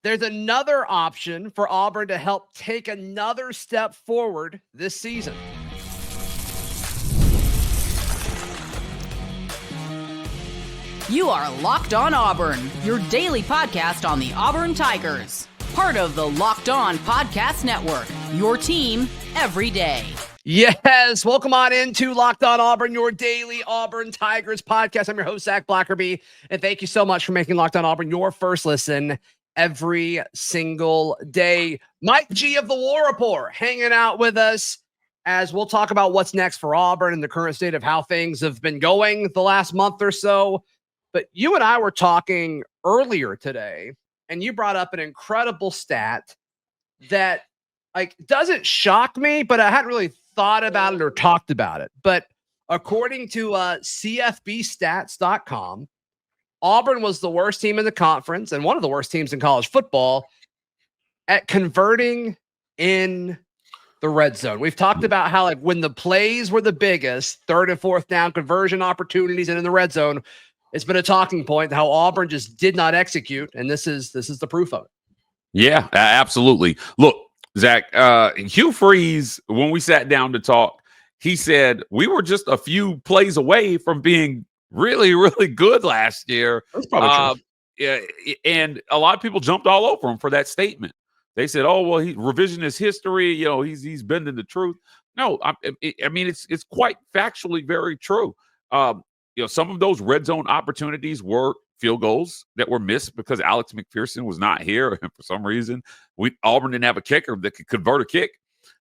There's another option for Auburn to help take another step forward this season. You are Locked On Auburn, your daily podcast on the Auburn Tigers. Part of the Locked On Podcast Network, your team every day. Yes, welcome on into Locked On Auburn, your daily Auburn Tigers podcast. I'm your host, Zach Blackerby, and thank you so much for making Locked On Auburn your first listen every single day. Mike G of the War Report hanging out with us as we'll talk about what's next for Auburn and the current state of how things have been going the last month or so. But you and I were talking earlier today, and you brought up an incredible stat that doesn't shock me, but I hadn't really thought about it or talked about it. But according to CFBstats.com, Auburn was the worst team in the conference and one of the worst teams in college football at converting in the red zone. We've talked about how when the plays were the biggest, third and fourth down conversion opportunities and in the red zone, it's been a talking point how Auburn just did not execute, and this is the proof of it. Yeah, absolutely. Look, Zach, Hugh Freeze, when we sat down to talk, he said we were just a few plays away from being really, really good last year. That's probably true. Yeah, and a lot of people jumped all over him for that statement. They said, "Oh, well, he revisionist history. He's bending the truth." No, I mean it's quite factually very true. Some of those red zone opportunities were field goals that were missed because Alex McPherson was not here. And for some reason, Auburn didn't have a kicker that could convert a kick,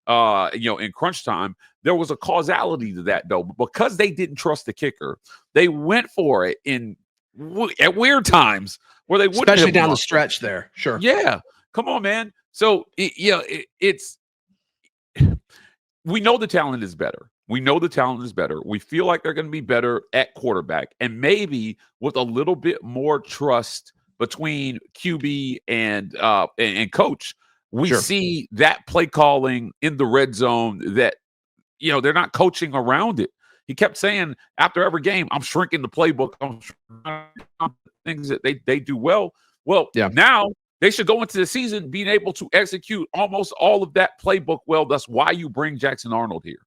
in crunch time. There was a causality to that, though. Because they didn't trust the kicker, they went for it at weird times where they wouldn't. Especially down the stretch there. Sure. Yeah. Come on, man. So, we know the talent is better. We feel like they're going to be better at quarterback, and maybe with a little bit more trust between QB and coach, we see that play calling in the red zone that, they're not coaching around it. He kept saying after every game, I'm shrinking the playbook. I'm things that they do well. Well, now they should go into the season being able to execute almost all of that playbook well. That's why you bring Jackson Arnold here.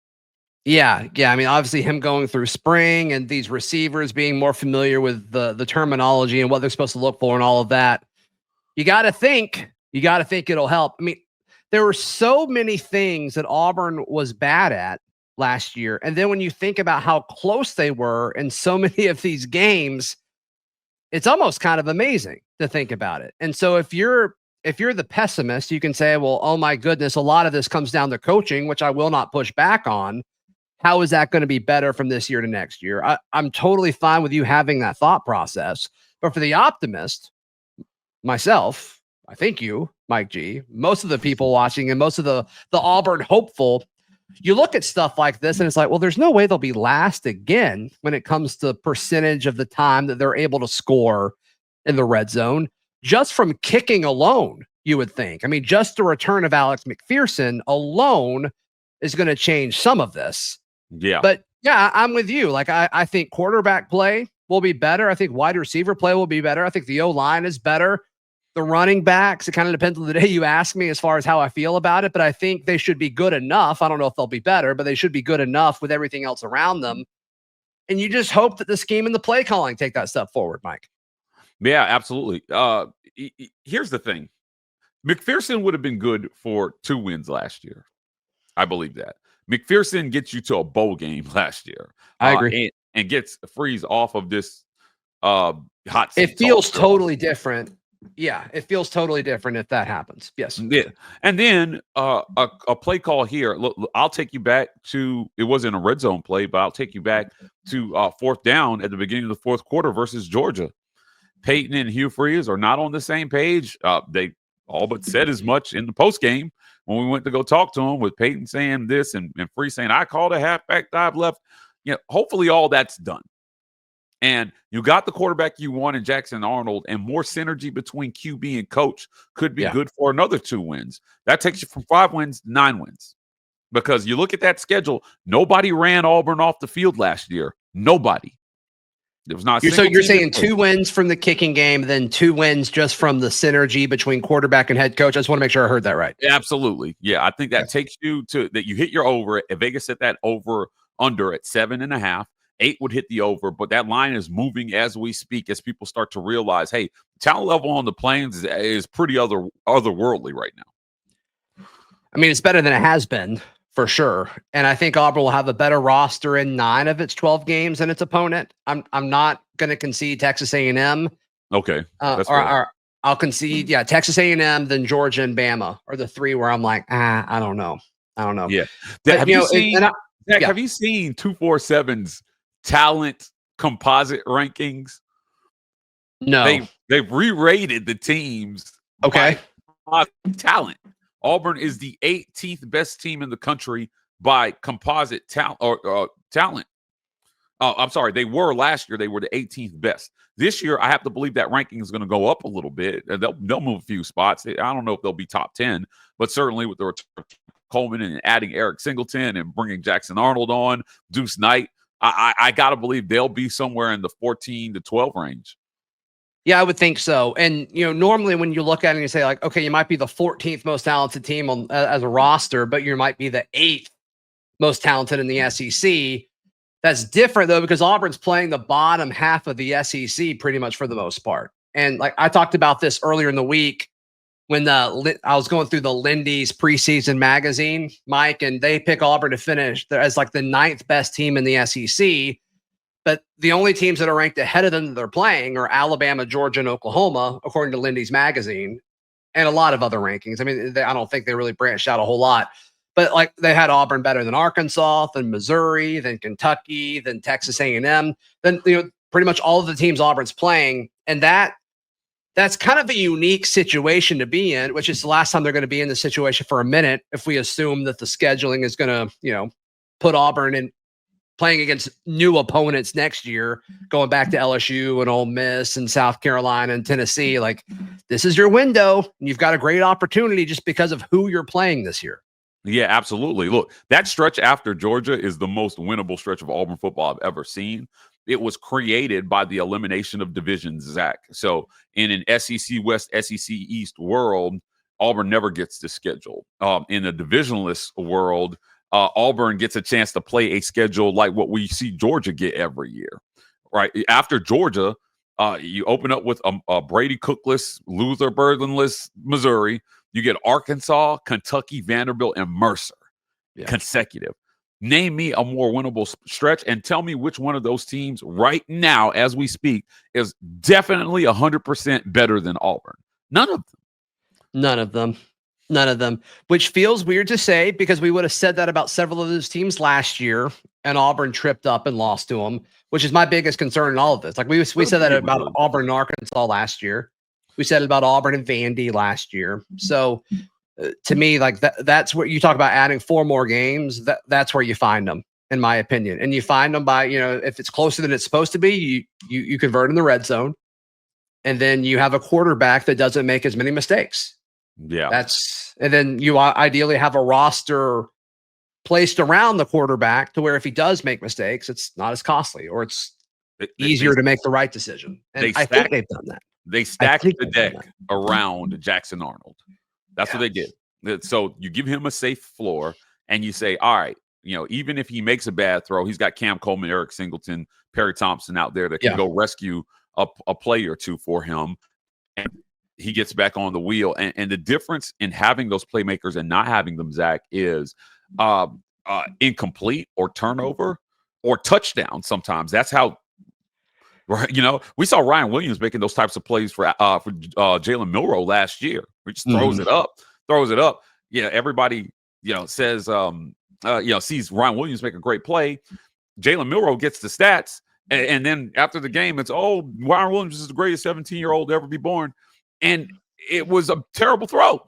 Yeah. I mean, obviously him going through spring and these receivers being more familiar with the terminology and what they're supposed to look for and all of that. You got to think it'll help. I mean, there were so many things that Auburn was bad at last year. And then when you think about how close they were in so many of these games, it's almost kind of amazing to think about it. And so if you're the pessimist, you can say, well, oh my goodness, a lot of this comes down to coaching, which I will not push back on. How is that going to be better from this year to next year? I'm totally fine with you having that thought process. But for the optimist, myself, I think you, Mike G, most of the people watching and most of the Auburn hopeful, you look at stuff like this and it's like, well, there's no way they'll be last again when it comes to percentage of the time that they're able to score in the red zone. Just from kicking alone, you would think. I mean, just the return of Alex McPherson alone is going to change some of this. Yeah. But yeah, I'm with you. I think quarterback play will be better. I think wide receiver play will be better. I think the O-line is better. The running backs, it kind of depends on the day you ask me as far as how I feel about it, but I think they should be good enough. I don't know if they'll be better, but they should be good enough with everything else around them. And you just hope that the scheme and the play calling take that step forward, Mike. Yeah, absolutely. Here's the thing. McPherson would have been good for 2 wins last year. I believe that. McPherson gets you to a bowl game last year. I agree. And gets Freeze off of this hot seat. It feels totally different. Yeah, it feels totally different if that happens. Yes. Yeah. And then a play call here. Look, I'll take you back to, it wasn't a red zone play, but I'll take you back to fourth down at the beginning of the fourth quarter versus Georgia. Peyton and Hugh Freeze are not on the same page. They all but said as much in the post game when we went to go talk to him, with Peyton saying this and Freeze saying, I called a halfback dive left. Hopefully all that's done. And you got the quarterback you want in Jackson Arnold, and more synergy between QB and coach could be good for another 2 wins. That takes you from 5 wins to 9 wins. Because you look at that schedule, nobody ran Auburn off the field last year. Nobody. It was not. So you're saying 2 wins from the kicking game, then 2 wins just from the synergy between quarterback and head coach. I just want to make sure I heard that right. Absolutely. Yeah. I think that takes you to that. You hit your over. If Vegas set that over under at 7.5, 8 would hit the over, but that line is moving as we speak, as people start to realize, hey, talent level on the Plains is pretty otherworldly right now. I mean, it's better than it has been for sure. And I think Auburn will have a better roster in 9 of its 12 games than its opponent. I'm not going to concede Texas A&M. Okay. Or I'll concede, Texas A&M, then Georgia and Bama are the 3 where I'm like, I don't know. Yeah. But, have you seen 247's talent composite rankings? No. They've re-rated the teams. Okay. By talent. Auburn is the 18th best team in the country by composite talent talent. I'm sorry. They were last year. They were the 18th best. This year, I have to believe that ranking is going to go up a little bit. They'll move a few spots. I don't know if they'll be top 10, but certainly with the return of Coleman and adding Eric Singleton and bringing Jackson Arnold on, Deuce Knight, I got to believe they'll be somewhere in the 14 to 12 range. Yeah, I would think so. And, normally when you look at it and you say like, okay, you might be the 14th most talented team as a roster, but you might be the 8th most talented in the SEC. That's different though, because Auburn's playing the bottom half of the SEC pretty much for the most part. And like I talked about this earlier in the week when I was going through the Lindy's preseason magazine, Mike, and they pick Auburn to finish as like the 9th best team in the SEC. But the only teams that are ranked ahead of them that they're playing are Alabama, Georgia, and Oklahoma, according to Lindy's magazine, and a lot of other rankings. I mean, I don't think they really branched out a whole lot. But like they had Auburn better than Arkansas, than Missouri, than Kentucky, than Texas A&M, then pretty much all of the teams Auburn's playing, and that's kind of a unique situation to be in, which is the last time they're going to be in the situation for a minute. If we assume that the scheduling is going to put Auburn in playing against new opponents next year, going back to LSU and Ole Miss and South Carolina and Tennessee, like this is your window, and you've got a great opportunity just because of who you're playing this year. Yeah, absolutely. Look, that stretch after Georgia is the most winnable stretch of Auburn football I've ever seen. It was created by the elimination of divisions, Zach. So in an SEC West, SEC East world, Auburn never gets the schedule. In a divisionless world, Auburn gets a chance to play a schedule like what we see Georgia get every year. Right after Georgia, you open up with a Brady Cookless, Luther Burdenless Missouri. You get Arkansas, Kentucky, Vanderbilt, and Mercer consecutive. Name me a more winnable stretch and tell me which one of those teams right now, as we speak, is definitely 100% better than Auburn. None of them, which feels weird to say because we would have said that about several of those teams last year, and Auburn tripped up and lost to them, which is my biggest concern in all of this. Like we said that about Auburn and Arkansas last year. We said it about Auburn and Vandy last year. So to me, like that's where you talk about adding 4 more games. That's where you find them, in my opinion. And you find them by, if it's closer than it's supposed to be, you convert in the red zone, and then you have a quarterback that doesn't make as many mistakes. Yeah. And then you ideally have a roster placed around the quarterback to where if he does make mistakes, it's not as costly, or it's easier to make the right decision. And I think they've done that. They stacked the deck around Jackson Arnold. That's what they did. So you give him a safe floor and you say, all right, even if he makes a bad throw, he's got Cam Coleman, Eric Singleton, Perry Thompson out there that can go rescue a play or two for him. And he gets back on the wheel. And the difference in having those playmakers and not having them, Zach, is incomplete or turnover or touchdown sometimes. That's how. Right, we saw Ryan Williams making those types of plays for Jalen Milroe last year. He just throws it up. Yeah, everybody, says, sees Ryan Williams make a great play. Jalen Milroe gets the stats, and then after the game, it's Ryan Williams is the greatest 17-year-old to ever be born, and it was a terrible throw.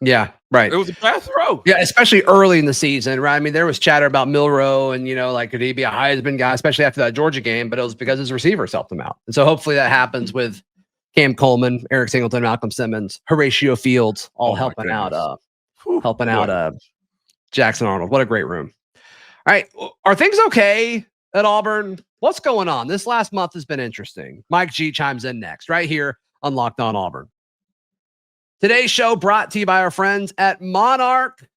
Yeah, right. It was a bad throw. Yeah, especially early in the season, right? I mean, there was chatter about Milroe and, could he be a Heisman guy, especially after that Georgia game, but it was because his receivers helped him out. And so hopefully that happens with Cam Coleman, Eric Singleton, Malcolm Simmons, Horatio Fields, all helping out Jackson Arnold. What a great room. All right. Are things okay at Auburn. What's going on? This last month has been interesting. Mike G chimes in next, right here on Locked On Auburn. Today's show brought to you by our friends at Monarch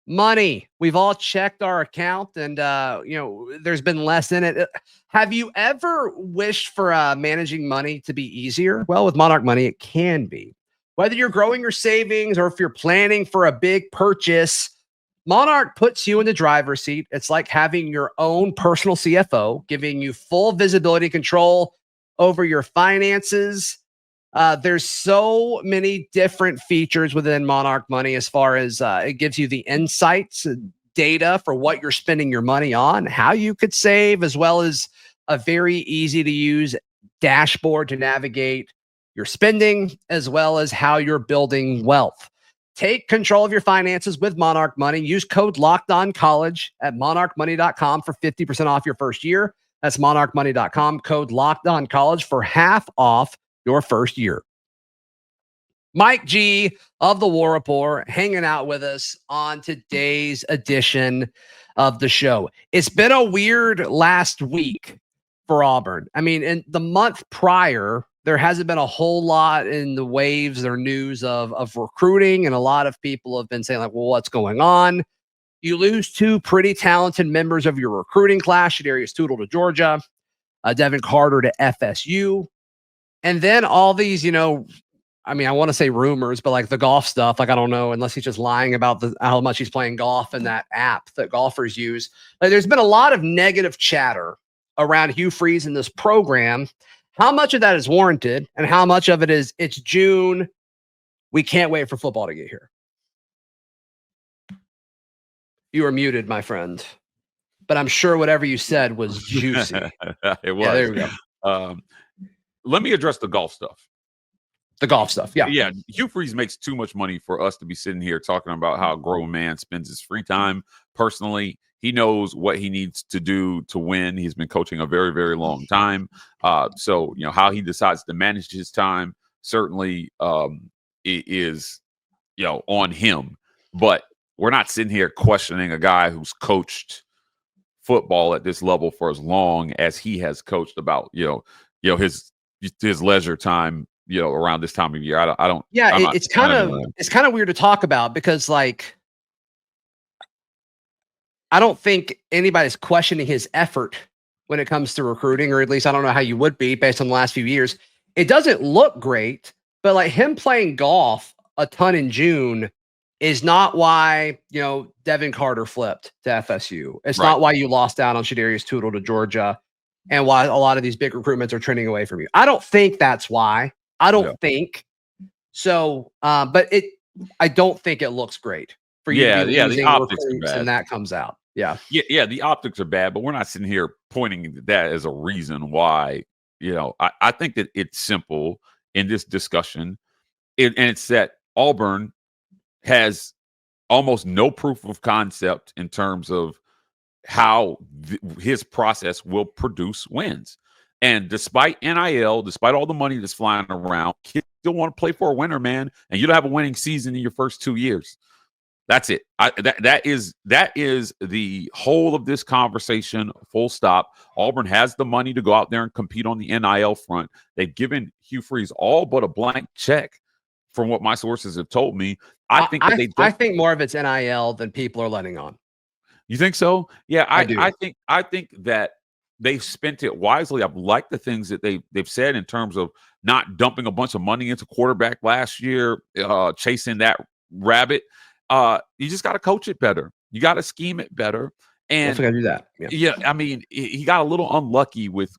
Money. We've all checked our account and, there's been less in it. Have you ever wished for managing money to be easier? Well, with Monarch Money, it can be. Whether you're growing your savings or if you're planning for a big purchase, Monarch puts you in the driver's seat. It's like having your own personal CFO, giving you full visibility and control over your finances. There's so many different features within Monarch Money as far as it gives you the insights, data for what you're spending your money on, how you could save, as well as a very easy to use dashboard to navigate your spending, as well as how you're building wealth. Take control of your finances with Monarch Money. Use code LOCKEDONCollege at monarchmoney.com for 50% off your first year. That's monarchmoney.com, code LOCKEDONCollege for half off your first year. Mike G of the War Report hanging out with us on today's edition of the show. It's been a weird last week for Auburn. I mean, in the month prior, there hasn't been a whole lot in the waves or news of recruiting, and a lot of people have been saying, like, well, what's going on? You lose two pretty talented members of your recruiting class, Shadarius Tootle to Georgia, Devin Carter to FSU. And then all these, I want to say rumors, but like the golf stuff, like, I don't know, unless he's just lying about how much he's playing golf in that app that golfers use. Like, there's been a lot of negative chatter around Hugh Freeze in this program. How much of that is warranted and how much of it is it's June, we can't wait for football to get here? You are muted, my friend. But I'm sure whatever you said was juicy. It was. Yeah, there we go. Let me address the golf stuff. The golf stuff, yeah. Yeah, Hugh Freeze makes too much money for us to be sitting here talking about how a grown man spends his free time. Personally, he knows what he needs to do to win. He's been coaching a very, very long time. So, how he decides to manage his time certainly is, on him. But we're not sitting here questioning a guy who's coached football at this level for as long as he has coached about, his leisure time, around this time of year. I don't. Yeah, it's kind of weird to talk about because, like, I don't think anybody's questioning his effort when it comes to recruiting, or at least I don't know how you would be based on the last few years. It doesn't look great, but like him playing golf a ton in June is not why, Devin Carter flipped to FSU. It's not why you lost out on Shadarius Tootle to Georgia and why a lot of these big recruitments are trending away from you. I don't think that's why. I don't think so. But I don't think it looks great for you. The optics are bad. And that comes out. Yeah. The optics are bad, but we're not sitting here pointing to that as a reason why, I think that it's simple in this discussion. And it's that Auburn has almost no proof of concept in terms of how his process will produce wins. And despite NIL, despite all the money that's flying around, kids still want to play for a winner, man. And you don't have a winning season in your first 2 years. That's it. That is the whole of this conversation. Full stop. Auburn has the money to go out there and compete on the NIL front. They've given Hugh Freeze all but a blank check, from what my sources have told me. I think more of it's NIL than people are letting on. You think so? Yeah, I do. I think that they've spent it wisely. I've liked the things that they've said in terms of not dumping a bunch of money into quarterback last year, chasing that rabbit. You just got to coach it better. You got to scheme it better. And I got to do that. Yeah. He got a little unlucky with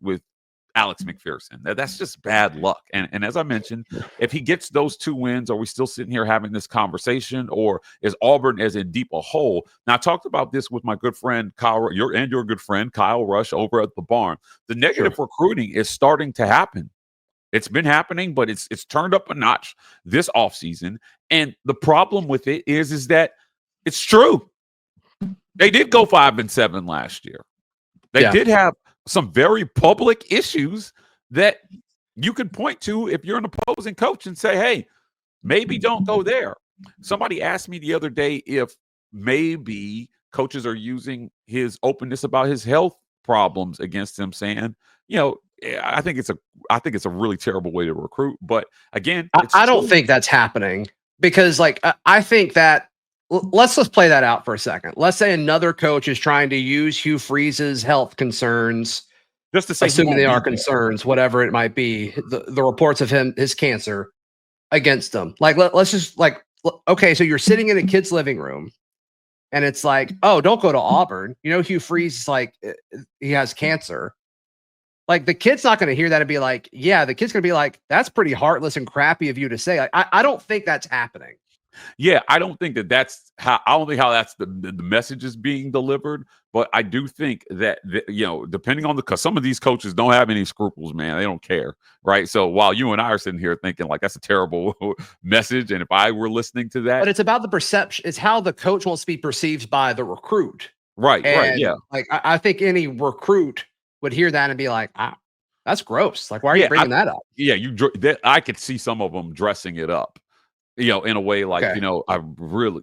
Alex McPherson. That's just bad luck. And as I mentioned, if he gets those 2 wins, are we still sitting here having this conversation, or is Auburn as in deep a hole? Now, I talked about this with my good friend Kyle, your good friend Kyle Rush over at the Barn. The negative recruiting is starting to happen. It's been happening, but it's turned up a notch this offseason. And the problem with it is that it's true. They did go 5-7 last year. They did have some very public issues that you can point to if you're an opposing coach and say, hey, maybe don't go there. Somebody asked me the other day if maybe coaches are using his openness about his health problems against him, saying, I think it's a really terrible way to recruit. But again, I don't think that's happening because, like, I think that let's play that out for a second. Let's say another coach is trying to use Hugh Freeze's health concerns, just to say, assuming they are concerns, whatever it might be, the reports of his cancer against them. Like, let's just okay, so you're sitting in a kid's living room. And it's like, oh, don't go to Auburn. Hugh Freeze is like, he has cancer. Like, the kid's not going to hear that and be like, yeah, the kid's going to be like, that's pretty heartless and crappy of you to say. Like, I don't think that's happening. Yeah, I don't think that's how. I don't think how that's the message is being delivered. But I do think that depending on because some of these coaches don't have any scruples, man. They don't care, right? So while you and I are sitting here thinking like that's a terrible message, and if I were listening to that, but it's about the perception. It's how the coach wants to be perceived by the recruit, right? Yeah. Like I think any recruit would hear that and be like, that's gross. Like, why are you bringing that up? Yeah, I could see some of them dressing it up. In a way like, okay. I really,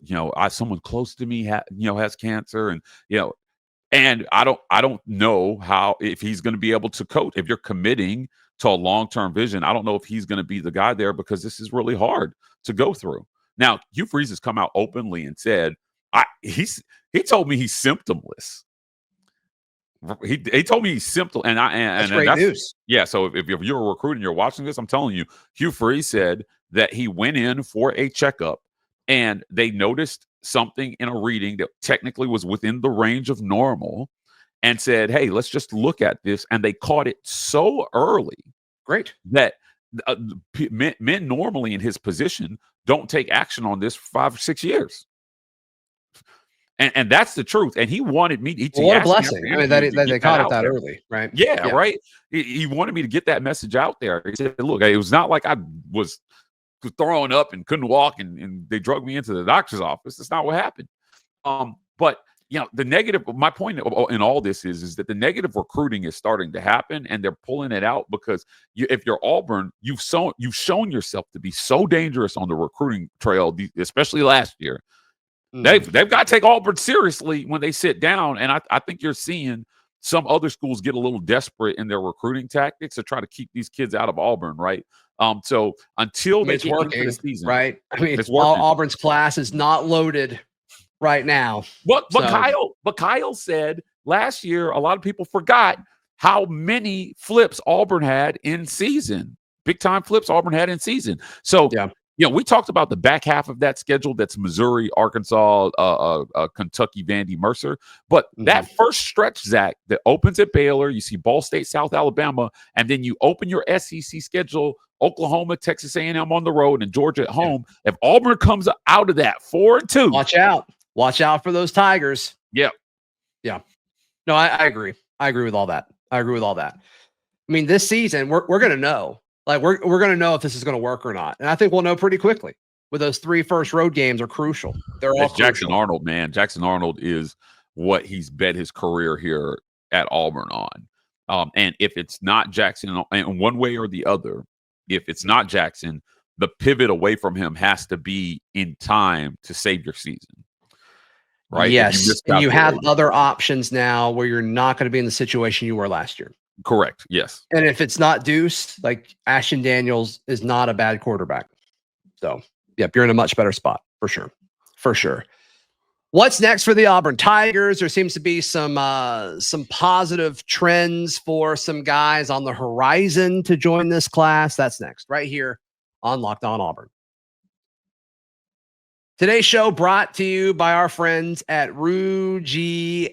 someone close to me has cancer and I don't know how, if he's going to be able to coach. If you're committing to a long-term vision, I don't know if he's going to be the guy there because this is really hard to go through. Now, Hugh Freeze has come out openly and said, he told me he's symptomless. He told me he's symptom, and that's great news. Yeah, so if you're a recruit and you're watching this, I'm telling you, Hugh Freeze said that he went in for a checkup and they noticed something in a reading that technically was within the range of normal and said, hey, let's just look at this. And they caught it so early. Great. That men normally in his position don't take action on this for 5 or 6 years. And that's the truth. And he wanted me to. What a blessing. I mean, that they caught it that early, right? Yeah, right. He wanted me to get that message out there. He said, look, it was not like I was throwing up and couldn't walk and they drugged me into the doctor's office. That's not what happened. But the negative, my point in all this is that the negative recruiting is starting to happen and they're pulling it out because if you're Auburn, you've shown yourself to be so dangerous on the recruiting trail, especially last year. They've got to take Auburn seriously when they sit down. And I think you're seeing some other schools get a little desperate in their recruiting tactics to try to keep these kids out of Auburn, right? So until they get into the season, right? I mean, Auburn's class is not loaded right now. But Kyle said last year, a lot of people forgot how many flips Auburn had in season. Big time flips Auburn had in season. So we talked about the back half of that schedule. That's Missouri, Arkansas, Kentucky, Vandy, Mercer. But that first stretch, Zach, that opens at Baylor, you see Ball State, South Alabama, and then you open your SEC schedule, Oklahoma, Texas A&M on the road, and Georgia at home. If Auburn comes out of that 4-2, watch out for those Tigers. Yeah. No, I agree. I agree with all that. I mean, this season we're going to know. Like we're going to know if this is going to work or not. And I think we'll know pretty quickly. With those 3 first road games are crucial. They're all crucial. Jackson Arnold, man. Jackson Arnold is what he's bet his career here at Auburn on. And if it's not Jackson, in one way or the other, if it's not Jackson, the pivot away from him has to be in time to save your season. Right? Yes. And you have other options now where you're not going to be in the situation you were last year. Correct. Yes. And if it's not Deuce, like Ashton Daniels is not a bad quarterback. So, you're in a much better spot for sure. What's next for the Auburn Tigers? There seems to be some positive trends for some guys on the horizon to join this class. That's next, right here on Locked On Auburn. Today's show brought to you by our friends at Rouette.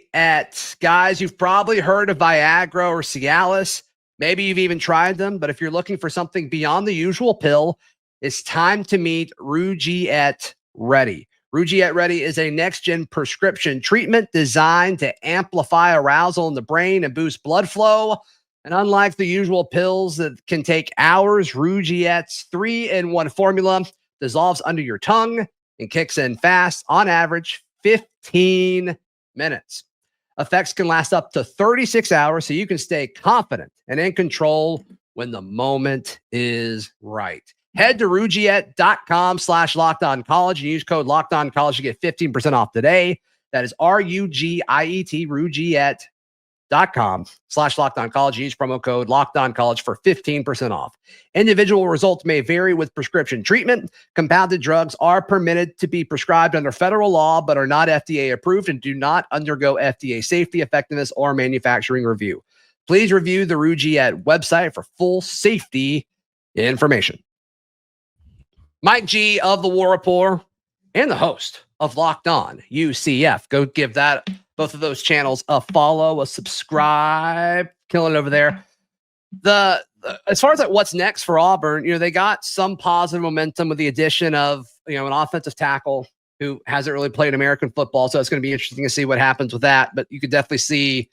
Guys, you've probably heard of Viagra or Cialis. Maybe you've even tried them, but if you're looking for something beyond the usual pill, it's time to meet Rouette Ready. Rouette Ready is a next-gen prescription treatment designed to amplify arousal in the brain and boost blood flow. And unlike the usual pills that can take hours, Rouette's 3-in-1 formula dissolves under your tongue and kicks in fast, on average, 15 minutes. Effects can last up to 36 hours, so you can stay confident and in control when the moment is right. Head to Rouette.com/LockedOnCollege and use code LockedOnCollege to get 15% off today. That is Rougiet, auburn.com/LockedOnCollege. Use promo code LockedOnCollege for 15% off. Individual results may vary with prescription treatment. Compounded drugs are permitted to be prescribed under federal law, but are not FDA approved and do not undergo FDA safety, effectiveness, or manufacturing review. Please review the Rouette website for full safety information. Mike G of the War Report and the host of Locked On UCF. Go give both of those channels a follow, a subscribe. Killing it over there. As far as what's next for Auburn, they got some positive momentum with the addition of an offensive tackle who hasn't really played American football, so it's going to be interesting to see what happens with that. But you could definitely see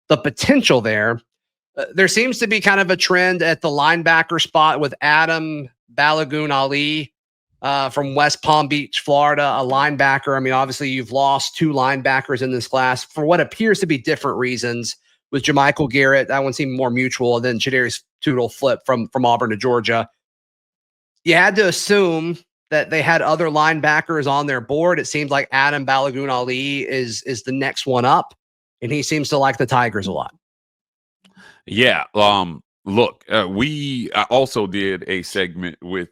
the potential there. There seems to be kind of a trend at the linebacker spot with Adam Balagoon Ali from West Palm Beach, Florida, a linebacker. I mean, obviously you've lost 2 linebackers in this class for what appears to be different reasons. With Jermichael Garrett, that one seemed more mutual than Chadarius Tootle flip from Auburn to Georgia. You had to assume that they had other linebackers on their board. It seems like Adam Balagoon Ali is the next one up, and he seems to like the Tigers a lot. Yeah. Look, we also did a segment with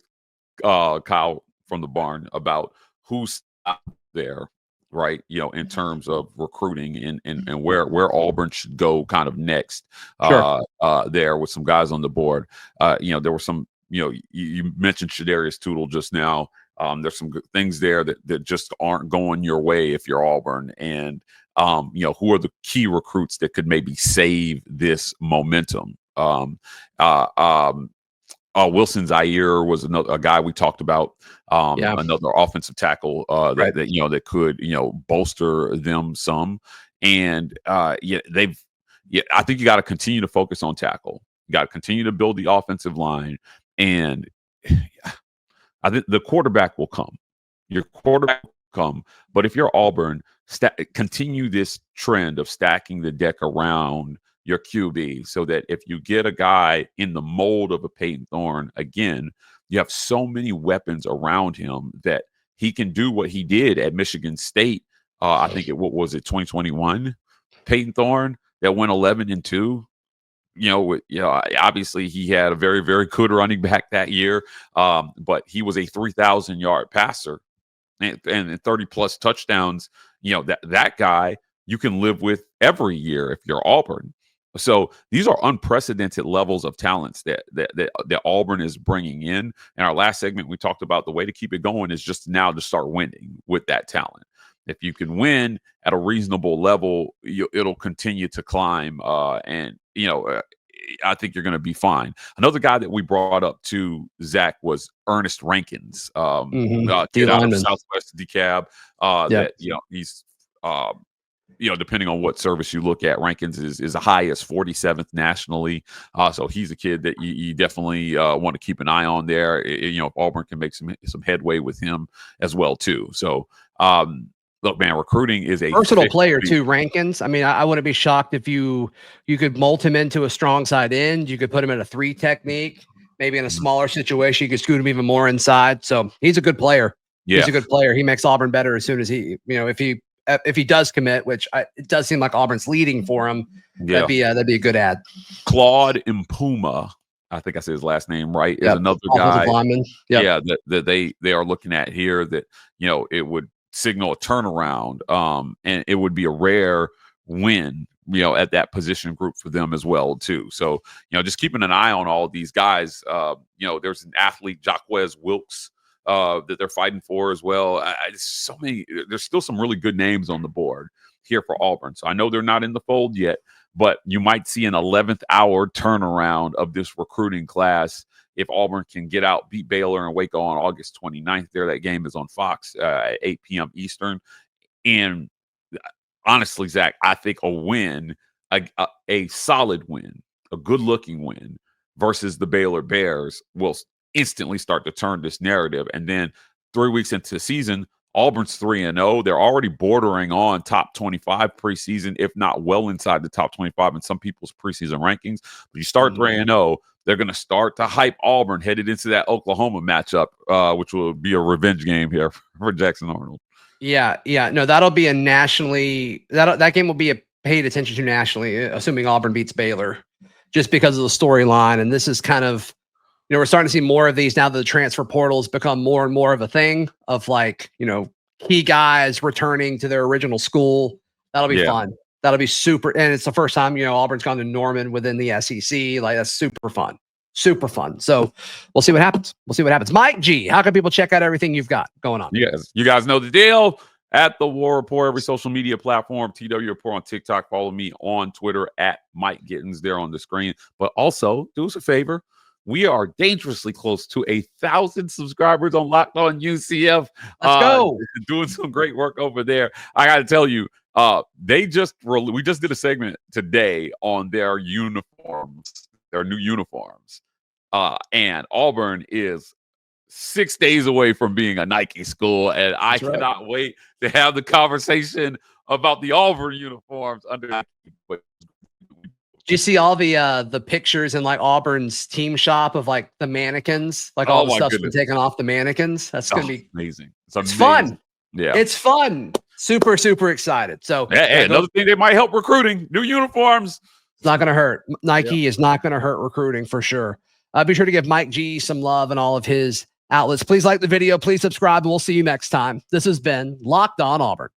Kyle from the Barn about who's out there, right? In terms of recruiting and where Auburn should go kind of next. Sure. There with some guys on the board. There were some, you mentioned Chadarius Tootle just now. There's some good things there that just aren't going your way if you're Auburn. And who are the key recruits that could maybe save this momentum? Wilson Zaire was a guy we talked about. Another offensive tackle right. that could bolster them some. And I think you got to continue to focus on tackle. You got to continue to build the offensive line, and I think the quarterback will come. Your quarterback will come, but if you're Auburn, continue this trend of stacking the deck around your QB so that if you get a guy in the mold of a Peyton Thorne, again, you have so many weapons around him that he can do what he did at Michigan State. I think what was it, 2021? Peyton Thorne that went 11-2. Obviously he had a very, very good running back that year, but he was a 3,000-yard passer and 30-plus touchdowns. That guy you can live with every year if you're Auburn. So these are unprecedented levels of talents that Auburn is bringing in. In our last segment, we talked about the way to keep it going is just now to start winning with that talent. If you can win at a reasonable level, it'll continue to climb. I think you're going to be fine. Another guy that we brought up to Zach was Ernest Rankins, kid out of Southwest DeKalb. He's depending on what service you look at, Rankins is the highest, 47th nationally. So he's a kid that you definitely want to keep an eye on there. If Auburn can make some headway with him as well too. So look, man, recruiting is a versatile player too, Rankins. I mean, I wouldn't be shocked if you could mold him into a strong side end. You could put him in a 3 technique, maybe in a smaller situation. You could scoot him even more inside. So he's a good player. Yeah. He's a good player. He makes Auburn better as soon as if he does commit, which it does seem like Auburn's leading for him. Yeah. That'd be a good ad. Claude Impuma, I think I said his last name right, is another guy. That they are looking at here that it would signal a turnaround, and it would be a rare win at that position group for them as well too. So just keeping an eye on all of these guys. There's an athlete, Jacquez Wilkes, that they're fighting for as well. There's still some really good names on the board here for Auburn. So I know they're not in the fold yet, but you might see an 11th hour turnaround of this recruiting class if Auburn can get out, beat Baylor and Waco on August 29th. That game is on Fox at 8 p.m. Eastern. And honestly, Zach, I think a win, a solid win, a good-looking win versus the Baylor Bears will instantly start to turn this narrative. And then 3 weeks into the season, Auburn's 3-0. They're already bordering on top 25 preseason, if not well inside the top 25 in some people's preseason rankings. But you start 3-0, they're going to start to hype Auburn headed into that Oklahoma matchup, which will be a revenge game here for Jackson Arnold. Yeah. No, that'll be a nationally – that game will be paid attention to nationally, assuming Auburn beats Baylor, just because of the storyline. And this is kind of, we're starting to see more of these now that the transfer portals become more and more of a thing of like, key guys returning to their original school. That'll be fun. That'll be super. And it's the first time, Auburn's gone to Norman within the SEC. Like, that's super fun. Super fun. So we'll see what happens. Mike G, how can people check out everything you've got going on? Yes, you guys know the deal. At the War Report, every social media platform, TW Report on TikTok. Follow me on Twitter at Mike Gittins there on the screen. But also, do us a favor. We are dangerously close to 1,000 subscribers on Locked On UCF. Let's go. Doing some great work over there. I got to tell you, we just did a segment today on their uniforms, their new uniforms. And Auburn is 6 days away from being a Nike school, and I cannot wait to have the conversation about the Auburn uniforms under Nike. But do you see all the pictures in like Auburn's team shop of like the mannequins, like all the stuff's been taken off the mannequins? That's gonna be amazing. It's fun. Yeah, it's fun. Super, super excited. So another thing that might help recruiting, new uniforms. It's not gonna hurt. Nike is not gonna hurt recruiting for sure. Be sure to give Mike G some love and all of his outlets. Please like the video. Please subscribe, and we'll see you next time. This has been Locked On Auburn.